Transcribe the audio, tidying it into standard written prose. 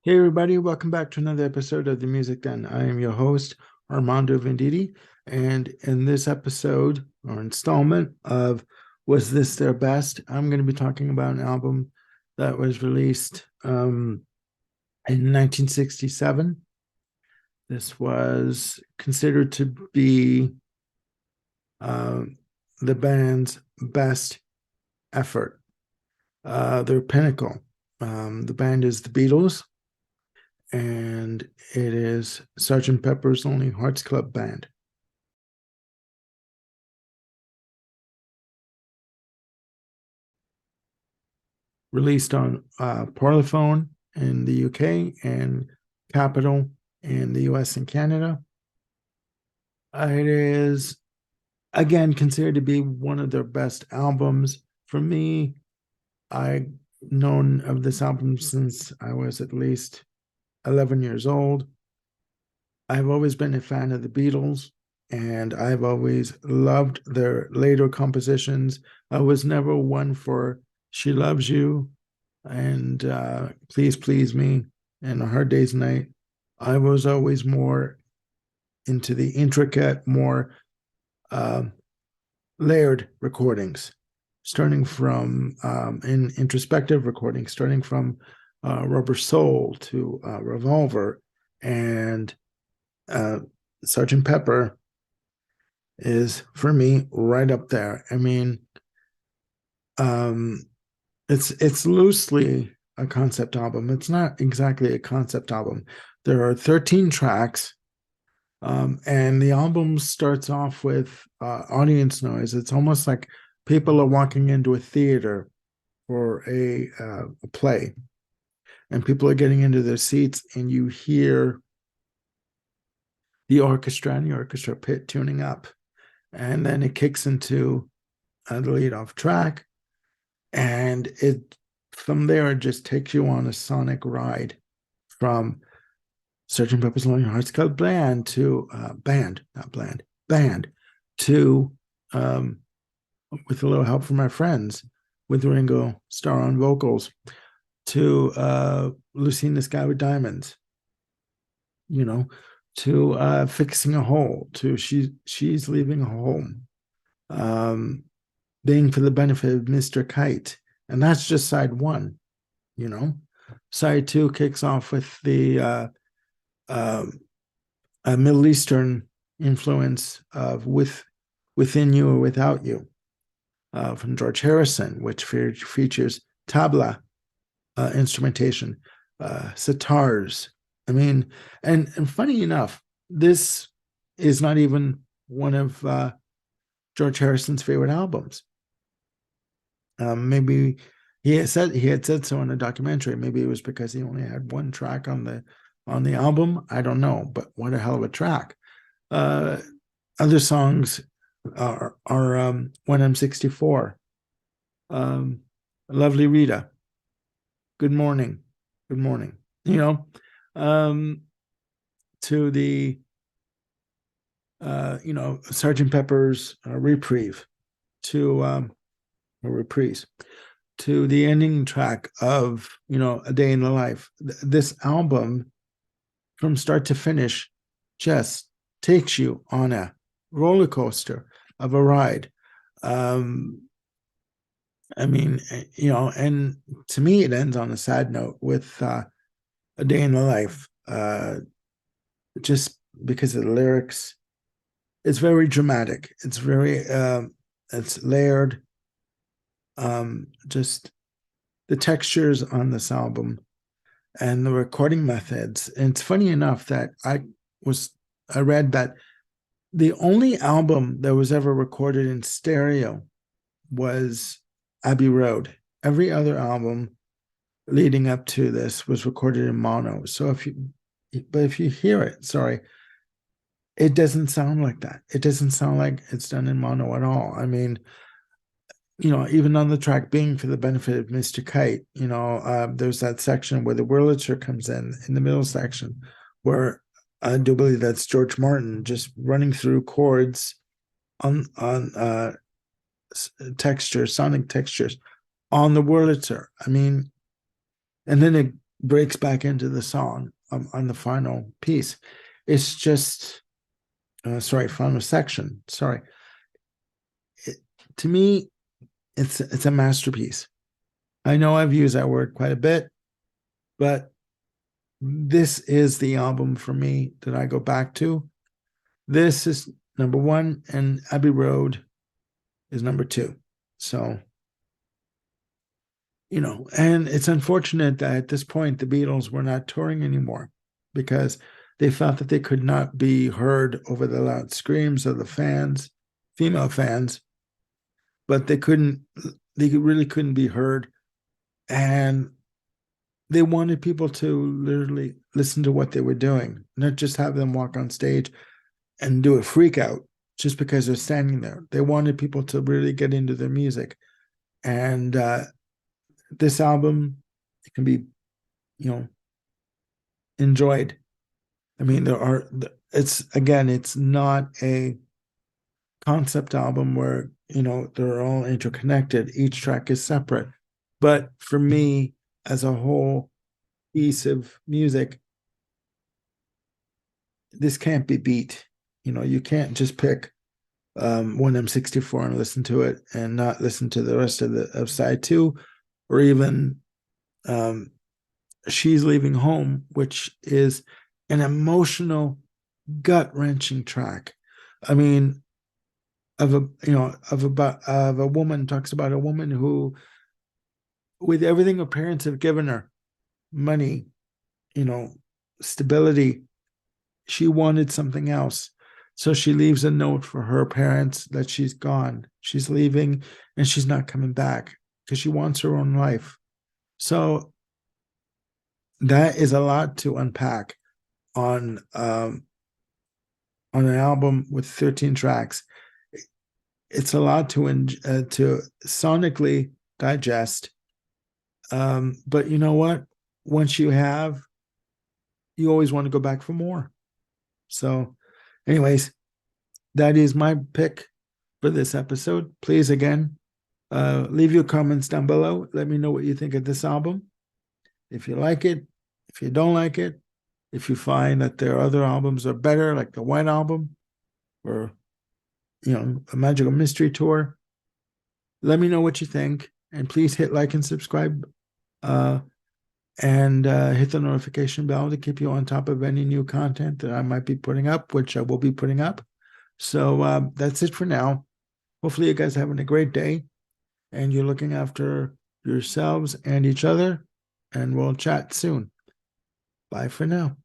Hey everybody, welcome back to another episode of the Music Den. I am your host, Armando Venditti, and in this episode or installment of Was This Their Best? I'm going to be talking about an album that was released in 1967. This was considered to be uh, the band's best effort, their pinnacle. The band is the Beatles, and it is Sergeant Pepper's Lonely Hearts Club Band. Released on Parlophone in the UK and Capitol in the US and Canada. It is, again, considered to be one of their best albums. For me, I've known of this album since I was at least 11 years old. I've always been a fan of the Beatles, and I've always loved their later compositions. I was never one for She Loves You and Please Please Me and A Hard Day's Night. I was always more into the intricate, more uh, layered recordings, starting from in introspective recordings, starting from Rubber Soul to Revolver, and uh, Sergeant Pepper is for me right up there. I mean, um, it's loosely a concept album. It's not exactly a concept album. There are 13 tracks, and the album starts off with audience noise. It's almost like people are walking into a theater for a play, and people are getting into their seats, and you hear the orchestra and the orchestra pit tuning up, and then it kicks into the lead off track, and it from there it just takes you on a sonic ride from Sergeant Pepper's Lonely Hearts Club Band to band to with a little help from my friends with Ringo Starr on vocals to Lucy in the Sky with Diamonds, you know, to Fixing a Hole, to She's Leaving Home, um, Being for the Benefit of Mr. Kite. And that's just side one, you know. Side two kicks off with the uh, Middle Eastern influence of Within You or Without You from George Harrison, which features tabla instrumentation, sitars. I mean, and funny enough, this is not even one of George Harrison's favorite albums. Maybe he had said so in a documentary. Maybe it was because he only had one track on the album. I don't know, but what a hell of a track. Uh, Other songs are When I'm 64, um, Lovely Rita, Good Morning, Good Morning. You know, um, to the Sergeant Pepper's Reprieve, to a reprise, to the ending track of A Day in the Life. This album, from start to finish, just takes you on a roller coaster of a ride. Um, I mean, and to me, it ends on a sad note with A Day in the Life, just because of the lyrics. It's very dramatic. It's layered. Just the textures on this album and the recording methods. And it's funny enough that I read that the only album that was ever recorded in stereo was Abbey Road. Every other album leading up to this was recorded in mono. So if you hear it, sorry, it doesn't sound like that. It doesn't sound like it's done in mono at all. I mean, even on the track Being for the Benefit of Mr. Kite, there's that section where the Wurlitzer comes in the middle section, where I do believe that's George Martin just running through chords on sonic textures on the Wurlitzer. I mean, and then it breaks back into the song on the final piece. It's just, final section. Sorry. It, to me, it's a masterpiece. I know I've used that word quite a bit, but this is the album for me that I go back to. This is number one, and Abbey Road is number two. So, and it's unfortunate that at this point the Beatles were not touring anymore because they felt that they could not be heard over the loud screams of the fans, female fans, but they really couldn't be heard. And they wanted people to literally listen to what they were doing, not just have them walk on stage and do a freak out just because they're standing there. They wanted people to really get into their music. And this album, it can be, enjoyed. I mean, it's not a concept album where, they're all interconnected. Each track is separate. But for me, as a whole piece of music, this can't be beat. You can't just pick 1M64 and listen to it and not listen to the rest of side two, or even She's Leaving Home, which is an emotional, gut-wrenching track. I mean, of a woman, talks about a woman who, with everything her parents have given her, money, stability, she wanted something else. So she leaves a note for her parents that she's gone, she's leaving, and she's not coming back because she wants her own life. So that is a lot to unpack on an album with 13 tracks. It's a lot to sonically digest. But you know what? Once you always want to go back for more. So, anyways, that is my pick for this episode. Please, again, leave your comments down below. Let me know what you think of this album. If you like it, if you don't like it, if you find that there are other albums that are better, like the White Album or, a Magical Mystery Tour, let me know what you think. And please hit like and subscribe. And hit the notification bell to keep you on top of any new content that I might be putting up, which I will be putting up. So that's it for now. Hopefully you guys are having a great day and you're looking after yourselves and each other, and we'll chat soon. Bye for now.